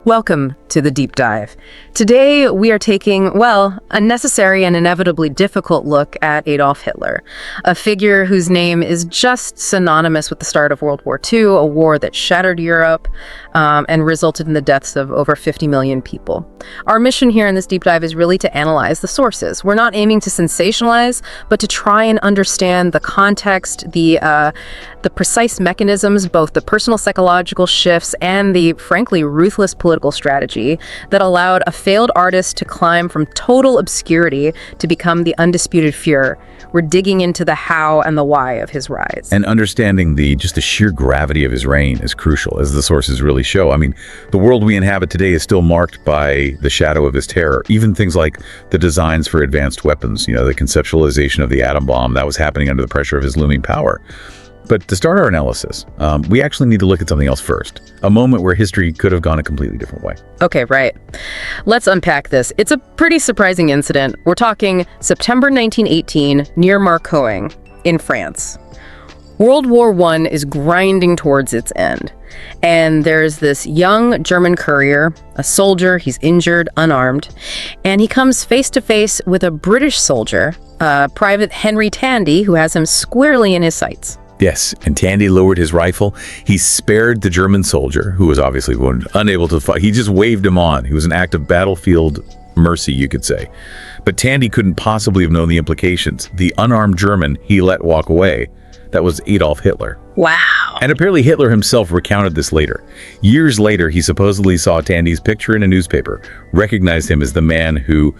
Welcome to the Deep Dive. Today we are taking, well, a necessary and inevitably difficult look at Adolf Hitler, a figure whose name is just synonymous with the start of World War II, a war that shattered Europe and resulted in the deaths of over 50 million people. Our mission here in this Deep Dive is really to analyze the sources. We're not aiming to sensationalize, but to try and understand the context, the precise mechanisms, both the personal psychological shifts and the, frankly, ruthless political strategy that allowed a failed artist to climb from total obscurity to become the undisputed Führer. We're digging into the how and the why of his rise. And understanding the sheer gravity of his reign is crucial, as the sources really show. I mean, the world we inhabit today is still marked by the shadow of his terror. Even things like the designs for advanced weapons, the conceptualization of the atom bomb, that was happening under the pressure of his looming power. But to start our analysis, we actually need to look at something else first. A moment where history could have gone a completely different way. Okay, right. Let's unpack this. It's a pretty surprising incident. We're talking September 1918 near Marcoing in France. World War I is grinding towards its end. And there's this young German courier, a soldier, he's injured, unarmed, and he comes face to face with a British soldier, Private Henry Tandy, who has him squarely in his sights. Yes, and Tandy lowered his rifle. He spared the German soldier, who was obviously wounded, unable to fight. He just waved him on. It was an act of battlefield mercy, you could say. But Tandy couldn't possibly have known the implications. The unarmed German he let walk away, that was Adolf Hitler. Wow. And apparently Hitler himself recounted this later. Years later, he supposedly saw Tandy's picture in a newspaper, recognized him as the man who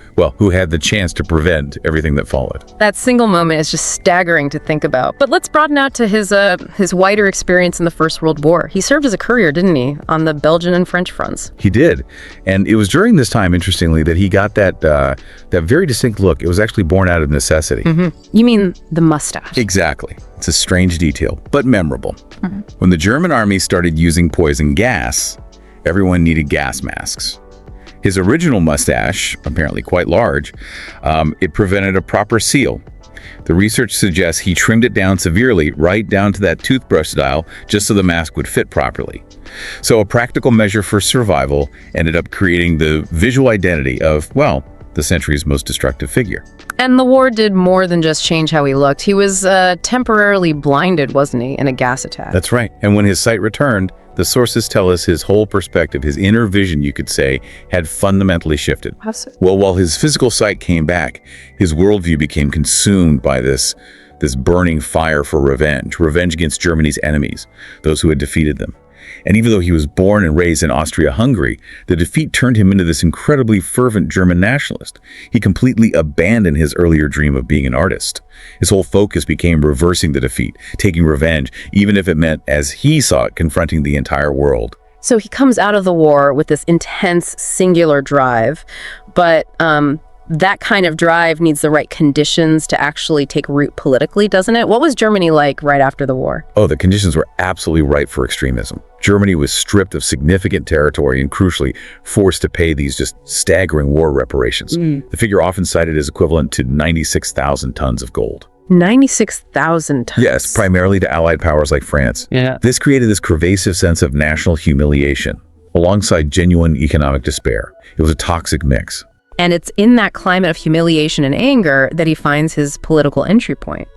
had the chance to prevent everything that followed. That single moment is just staggering to think about. But let's broaden out to his wider experience in the First World War. He served as a courier, didn't he, on the Belgian and French fronts? He did. And it was during this time, interestingly, that he got that very distinct look. It was actually born out of necessity. Mm-hmm. You mean the mustache? Exactly. It's a strange detail, but memorable. Mm-hmm. When the German army started using poison gas, everyone needed gas masks. His original mustache, apparently quite large, it prevented a proper seal. The research suggests he trimmed it down severely, right down to that toothbrush style, just so the mask would fit properly. So a practical measure for survival ended up creating the visual identity of, well, the century's most destructive figure. And the war did more than just change how he looked. He was temporarily blinded, wasn't he, in a gas attack? That's right. And when his sight returned, the sources tell us his whole perspective, his inner vision, you could say, had fundamentally shifted. Well, while his physical sight came back, his worldview became consumed by this burning fire for revenge against Germany's enemies, those who had defeated them. And even though he was born and raised in Austria-Hungary, the defeat turned him into this incredibly fervent German nationalist. He completely abandoned his earlier dream of being an artist. His whole focus became reversing the defeat, taking revenge, even if it meant, as he saw it, confronting the entire world. So he comes out of the war with this intense, singular drive, but that kind of drive needs the right conditions to actually take root politically, doesn't it? What was Germany like right after the war? Oh, the conditions were absolutely ripe for extremism. Germany was stripped of significant territory and, crucially, forced to pay these just staggering war reparations. The figure often cited as equivalent to 96,000 tons of gold. 96,000 tons? Yes, primarily to Allied powers like France. Yeah. This created this pervasive sense of national humiliation, alongside genuine economic despair. It was a toxic mix. And it's in that climate of humiliation and anger that he finds his political entry point.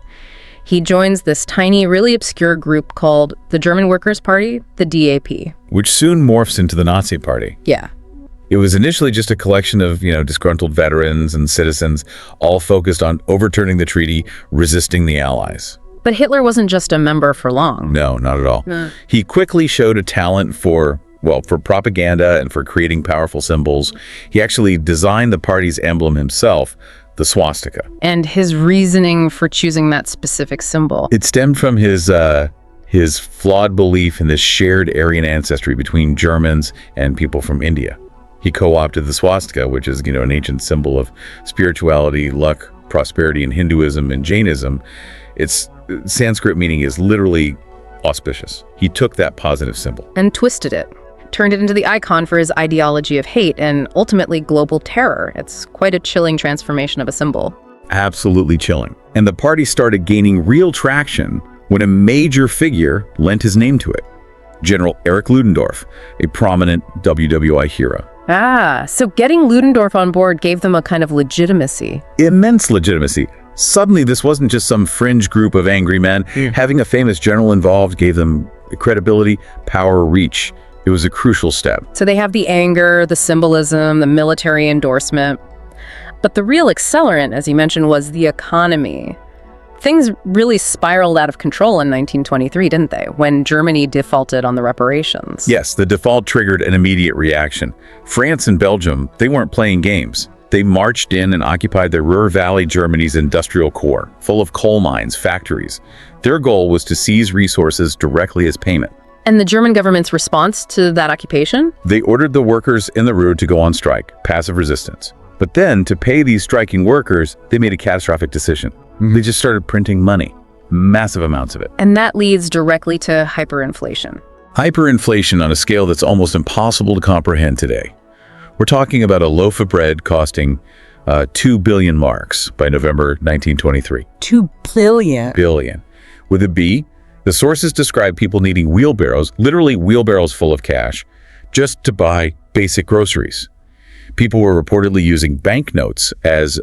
He joins this tiny, really obscure group called the German Workers' Party, the DAP. Which soon morphs into the Nazi Party. Yeah. It was initially just a collection of, disgruntled veterans and citizens, all focused on overturning the treaty, resisting the Allies. But Hitler wasn't just a member for long. No, not at all. He quickly showed a talent for propaganda and for creating powerful symbols. He actually designed the party's emblem himself, the swastika. And his reasoning for choosing that specific symbol? It stemmed from his flawed belief in this shared Aryan ancestry between Germans and people from India. He co-opted the swastika, which is, an ancient symbol of spirituality, luck, prosperity in Hinduism and Jainism. Its Sanskrit meaning is literally auspicious. He took that positive symbol and twisted it. Turned it into the icon for his ideology of hate and ultimately global terror. It's quite a chilling transformation of a symbol. Absolutely chilling. And the party started gaining real traction when a major figure lent his name to it. General Erich Ludendorff, a prominent WWI hero. So getting Ludendorff on board gave them a kind of legitimacy. Immense legitimacy. Suddenly, this wasn't just some fringe group of angry men. Having a famous general involved gave them credibility, power, reach. It was a crucial step. So they have the anger, the symbolism, the military endorsement. But the real accelerant, as you mentioned, was the economy. Things really spiraled out of control in 1923, didn't they, when Germany defaulted on the reparations? Yes, the default triggered an immediate reaction. France and Belgium, they weren't playing games. They marched in and occupied the Ruhr Valley, Germany's industrial core, full of coal mines, factories. Their goal was to seize resources directly as payment. And the German government's response to that occupation? They ordered the workers in the Ruhr to go on strike, passive resistance. But then, to pay these striking workers, they made a catastrophic decision. They just started printing money, massive amounts of it. And that leads directly to hyperinflation. Hyperinflation on a scale that's almost impossible to comprehend today. We're talking about a loaf of bread costing 2 billion marks by November 1923. 2 billion? Billion. With a B, the sources describe people needing wheelbarrows, literally wheelbarrows full of cash, just to buy basic groceries. People were reportedly using banknotes as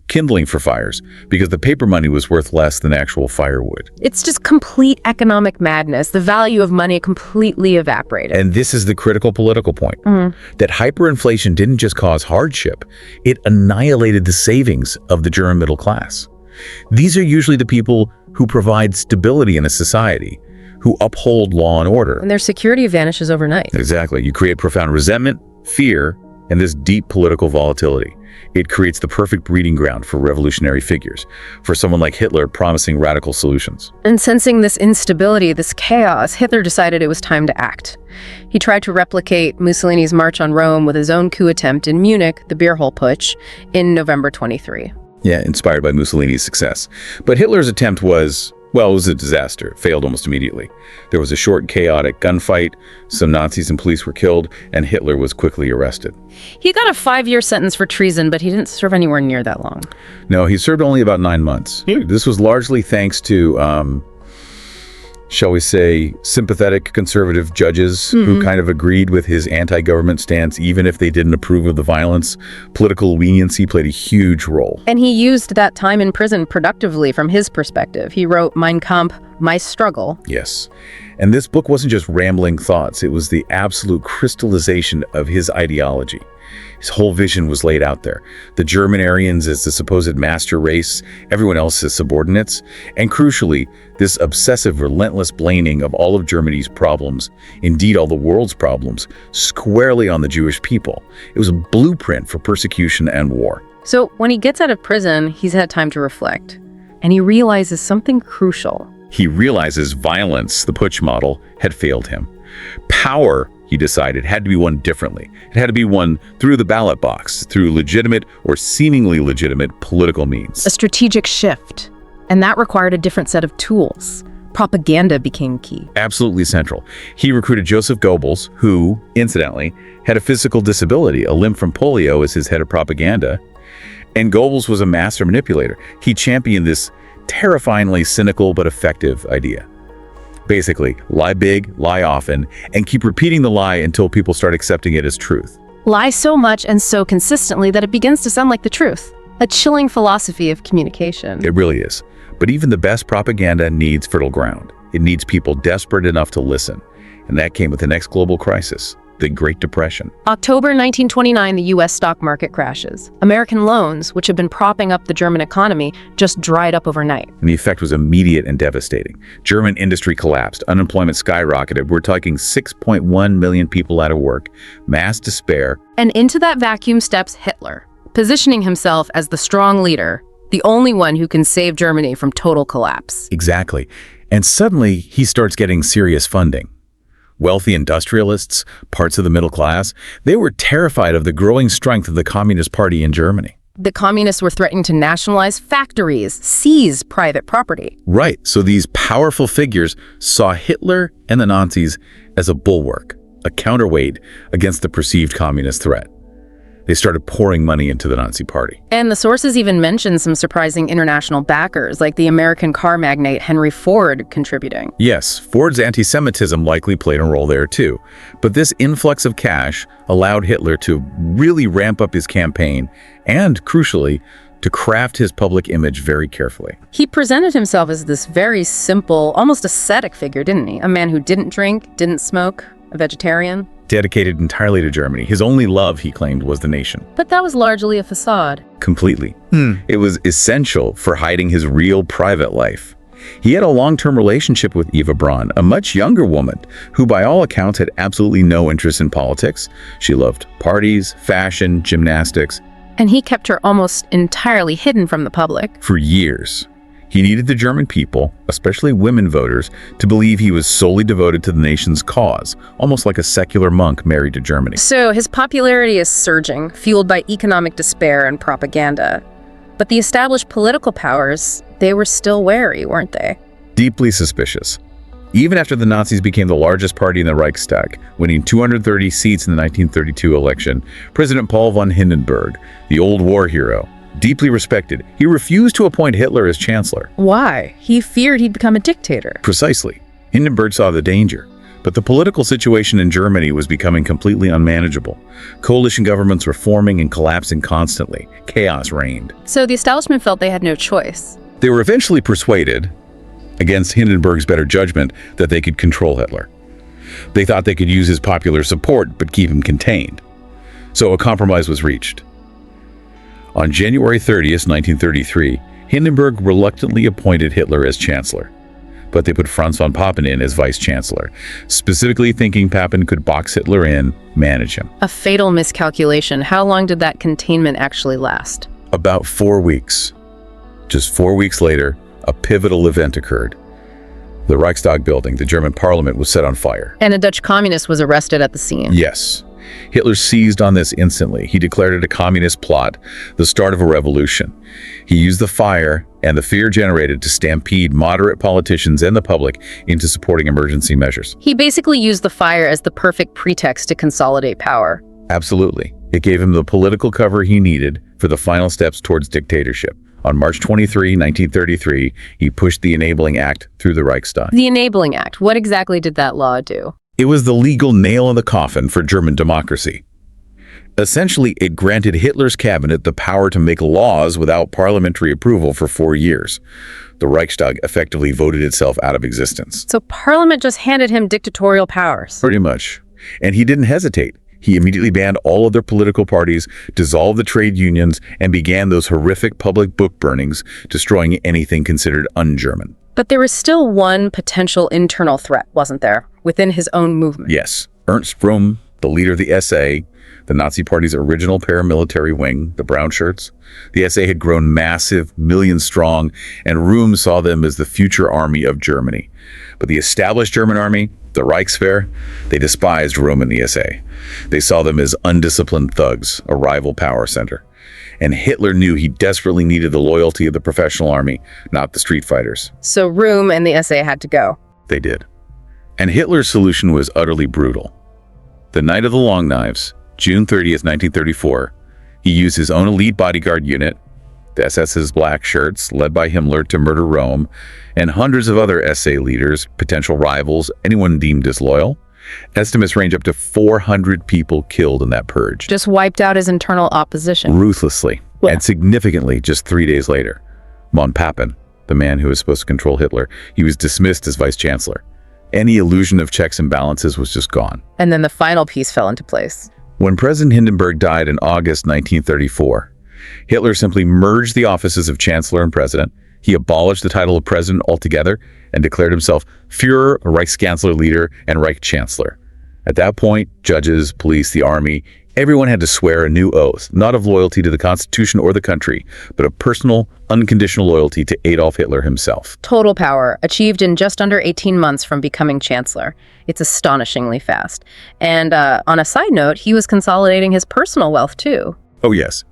kindling for fires because the paper money was worth less than actual firewood. It's just complete economic madness. The value of money completely evaporated. And this is the critical political point, that hyperinflation didn't just cause hardship, it annihilated the savings of the German middle class. These are usually the people who provide stability in a society, who uphold law and order. And their security vanishes overnight. Exactly. You create profound resentment, fear, and this deep political volatility. It creates the perfect breeding ground for revolutionary figures, for someone like Hitler promising radical solutions. And sensing this instability, this chaos, Hitler decided it was time to act. He tried to replicate Mussolini's march on Rome with his own coup attempt in Munich, the Beer Hall Putsch, in November 23. Yeah, inspired by Mussolini's success. But Hitler's attempt was, well, it was a disaster. It failed almost immediately. There was a short, chaotic gunfight, some Nazis and police were killed, and Hitler was quickly arrested. He got a 5-year sentence for treason, but he didn't serve anywhere near that long. No, he served only about 9 months. This was largely thanks to, shall we say, sympathetic conservative judges who kind of agreed with his anti-government stance, even if they didn't approve of the violence. Political leniency played a huge role. And he used that time in prison productively from his perspective. He wrote Mein Kampf, My Struggle. Yes. And this book wasn't just rambling thoughts. It was the absolute crystallization of his ideology. His whole vision was laid out there. The German Aryans as the supposed master race, everyone else as subordinates, and crucially, this obsessive, relentless blaming of all of Germany's problems, indeed all the world's problems, squarely on the Jewish people. It was a blueprint for persecution and war. So when he gets out of prison, he's had time to reflect. And he realizes something crucial. He realizes violence, the Putsch model, had failed him. Power, he decided, had to be won differently. It had to be won through the ballot box, through legitimate or seemingly legitimate political means. A strategic shift. And that required a different set of tools. Propaganda became key. Absolutely central. He recruited Joseph Goebbels, who, incidentally, had a physical disability, a limb from polio, as his head of propaganda. And Goebbels was a master manipulator. He championed this terrifyingly cynical but effective idea. Basically, lie big, lie often, and keep repeating the lie until people start accepting it as truth. Lie so much and so consistently that it begins to sound like the truth. A chilling philosophy of communication. It really is. But even the best propaganda needs fertile ground. It needs people desperate enough to listen. And that came with the next global crisis, the Great Depression. October 1929, the U.S. stock market crashes. American loans, which had been propping up the German economy, just dried up overnight. And the effect was immediate and devastating. German industry collapsed. Unemployment skyrocketed. We're talking 6.1 million people out of work, mass despair. And into that vacuum steps Hitler, positioning himself as the strong leader, the only one who can save Germany from total collapse. Exactly. And suddenly, he starts getting serious funding. Wealthy industrialists, parts of the middle class, they were terrified of the growing strength of the Communist Party in Germany. The communists were threatening to nationalize factories, seize private property. Right, so these powerful figures saw Hitler and the Nazis as a bulwark, a counterweight against the perceived communist threat. They started pouring money into the Nazi Party. And the sources even mention some surprising international backers, like the American car magnate Henry Ford contributing. Yes, Ford's anti-Semitism likely played a role there too. But this influx of cash allowed Hitler to really ramp up his campaign and, crucially, to craft his public image very carefully. He presented himself as this very simple, almost ascetic figure, didn't he? A man who didn't drink, didn't smoke, a vegetarian. Dedicated entirely to Germany. His only love, he claimed, was the nation. But that was largely a facade. Completely. It was essential for hiding his real private life. He had a long-term relationship with Eva Braun, a much younger woman who by all accounts had absolutely no interest in politics. She loved parties, fashion, gymnastics. And he kept her almost entirely hidden from the public. For years. He needed the German people, especially women voters, to believe he was solely devoted to the nation's cause, almost like a secular monk married to Germany. So his popularity is surging, fueled by economic despair and propaganda. But the established political powers, they were still wary, weren't they? Deeply suspicious. Even after the Nazis became the largest party in the Reichstag, winning 230 seats in the 1932 election, President Paul von Hindenburg, the old war hero, deeply respected, he refused to appoint Hitler as chancellor. Why? He feared he'd become a dictator. Precisely. Hindenburg saw the danger. But the political situation in Germany was becoming completely unmanageable. Coalition governments were forming and collapsing constantly. Chaos reigned. So the establishment felt they had no choice. They were eventually persuaded, against Hindenburg's better judgment, that they could control Hitler. They thought they could use his popular support but keep him contained. So a compromise was reached. On January 30th, 1933, Hindenburg reluctantly appointed Hitler as chancellor. But they put Franz von Papen in as vice-chancellor, specifically thinking Papen could box Hitler in, manage him. A fatal miscalculation. How long did that containment actually last? About 4 weeks. Just 4 weeks later, a pivotal event occurred. The Reichstag building, the German parliament, was set on fire. And a Dutch communist was arrested at the scene. Yes. Hitler seized on this instantly. He declared it a communist plot, the start of a revolution. He used the fire and the fear generated to stampede moderate politicians and the public into supporting emergency measures. He basically used the fire as the perfect pretext to consolidate power. Absolutely. It gave him the political cover he needed for the final steps towards dictatorship. On March 23, 1933, he pushed the Enabling Act through the Reichstag. The Enabling Act, what exactly did that law do? It was the legal nail in the coffin for German democracy. Essentially, it granted Hitler's cabinet the power to make laws without parliamentary approval for 4 years. The Reichstag effectively voted itself out of existence. So Parliament just handed him dictatorial powers. Pretty much. And he didn't hesitate. He immediately banned all other political parties, dissolved the trade unions, and began those horrific public book burnings, destroying anything considered un-German. But there was still one potential internal threat, wasn't there, within his own movement? Yes. Ernst Röhm, the leader of the SA, the Nazi Party's original paramilitary wing, the Brown Shirts. The SA had grown massive, millions strong, and Röhm saw them as the future army of Germany. But the established German army, the Reichswehr, they despised Röhm and the SA. They saw them as undisciplined thugs, a rival power center. And Hitler knew he desperately needed the loyalty of the professional army, not the street fighters. So Röhm and the SA had to go. They did. And Hitler's solution was utterly brutal. The night of the Long Knives, June 30th, 1934, he used his own elite bodyguard unit, the SS's Black Shirts, led by Himmler, to murder Röhm, and hundreds of other SA leaders, potential rivals, anyone deemed disloyal. Estimates range up to 400 people killed in that purge. Just wiped out his internal opposition. Ruthlessly. Well. And significantly, just 3 days later, von Papen, the man who was supposed to control Hitler, he was dismissed as vice-chancellor. Any illusion of checks and balances was just gone. And then the final piece fell into place. When President Hindenburg died in August 1934, Hitler simply merged the offices of Chancellor and President. He abolished the title of President altogether and declared himself Führer, Reichskanzler leader, and Reich Chancellor. At that point, judges, police, the army, everyone had to swear a new oath, not of loyalty to the Constitution or the country, but of personal, unconditional loyalty to Adolf Hitler himself. Total power, achieved in just under 18 months from becoming chancellor. It's astonishingly fast. And on a side note, he was consolidating his personal wealth too. Oh yes.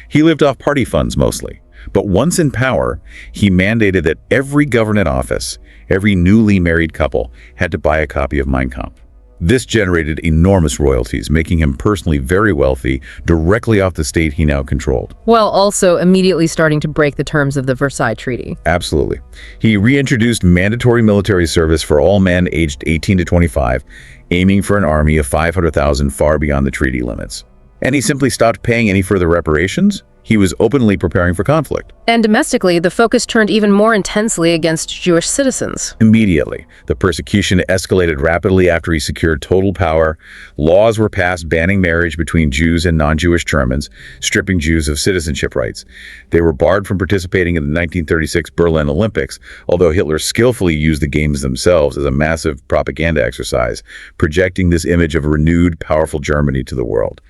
He lived off party funds mostly. But once in power, he mandated that every government office, every newly married couple, had to buy a copy of Mein Kampf. This generated enormous royalties, making him personally very wealthy, directly off the state he now controlled. While also immediately starting to break the terms of the Versailles Treaty. Absolutely. He reintroduced mandatory military service for all men aged 18 to 25, aiming for an army of 500,000 far beyond the treaty limits. And he simply stopped paying any further reparations. He was openly preparing for conflict. And domestically, the focus turned even more intensely against Jewish citizens. Immediately, the persecution escalated rapidly after he secured total power. Laws were passed banning marriage between Jews and non-Jewish Germans, stripping Jews of citizenship rights. They were barred from participating in the 1936 Berlin Olympics, although Hitler skillfully used the games themselves as a massive propaganda exercise, projecting this image of a renewed, powerful Germany to the world.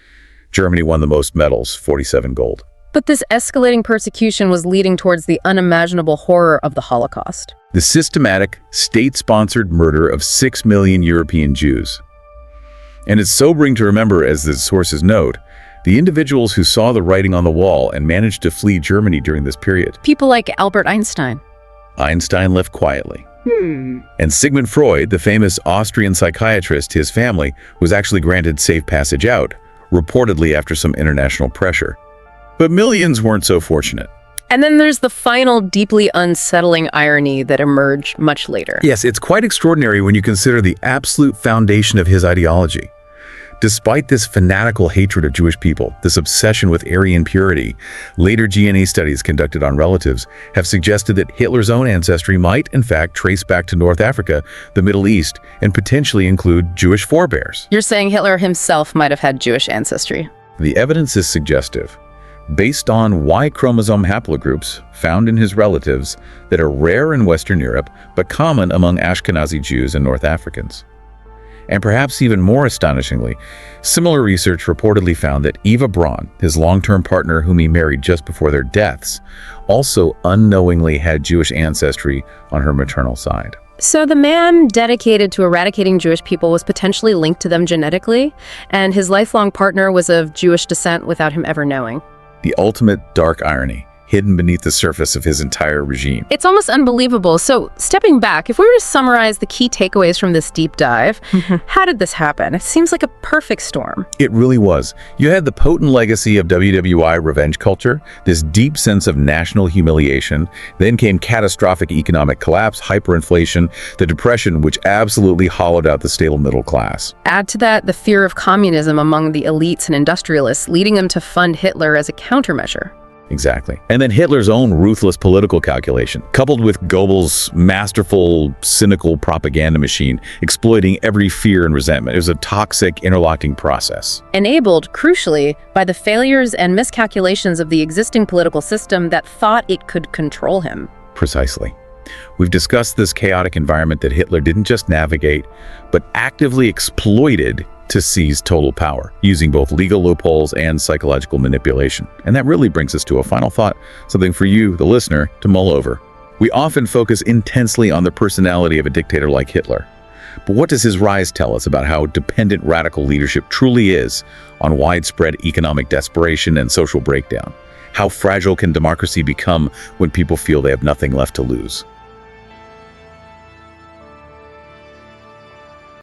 Germany won the most medals, 47 gold. But this escalating persecution was leading towards the unimaginable horror of the Holocaust. The systematic, state-sponsored murder of 6 million European Jews. And it's sobering to remember, as the sources note, the individuals who saw the writing on the wall and managed to flee Germany during this period. People like Albert Einstein. Einstein left quietly. And Sigmund Freud, the famous Austrian psychiatrist, his family, was actually granted safe passage out, reportedly after some international pressure. But millions weren't so fortunate. And then there's the final, deeply unsettling irony that emerged much later. Yes, it's quite extraordinary when you consider the absolute foundation of his ideology. Despite this fanatical hatred of Jewish people, this obsession with Aryan purity, later DNA studies conducted on relatives have suggested that Hitler's own ancestry might, in fact, trace back to North Africa, the Middle East, and potentially include Jewish forebears. You're saying Hitler himself might have had Jewish ancestry? The evidence is suggestive, based on Y chromosome haplogroups found in his relatives that are rare in Western Europe but common among Ashkenazi Jews and North Africans. And perhaps even more astonishingly, similar research reportedly found that Eva Braun, his long-term partner whom he married just before their deaths, also unknowingly had Jewish ancestry on her maternal side. So the man dedicated to eradicating Jewish people was potentially linked to them genetically, and his lifelong partner was of Jewish descent without him ever knowing. The ultimate dark irony, hidden beneath the surface of his entire regime. It's almost unbelievable. So, stepping back, if we were to summarize the key takeaways from this deep dive, how did this happen? It seems like a perfect storm. It really was. You had the potent legacy of WWI revenge culture, this deep sense of national humiliation. Then came catastrophic economic collapse, hyperinflation, the Depression, which absolutely hollowed out the stable middle class. Add to that the fear of communism among the elites and industrialists, leading them to fund Hitler as a countermeasure. Exactly. And then Hitler's own ruthless political calculation, coupled with Goebbels' masterful, cynical propaganda machine, exploiting every fear and resentment. It was a toxic, interlocking process. Enabled, crucially, by the failures and miscalculations of the existing political system that thought it could control him. Precisely. We've discussed this chaotic environment that Hitler didn't just navigate, but actively exploited to seize total power, using both legal loopholes and psychological manipulation. And that really brings us to a final thought, something for you, the listener, to mull over. We often focus intensely on the personality of a dictator like Hitler. But what does his rise tell us about how dependent radical leadership truly is on widespread economic desperation and social breakdown? How fragile can democracy become when people feel they have nothing left to lose?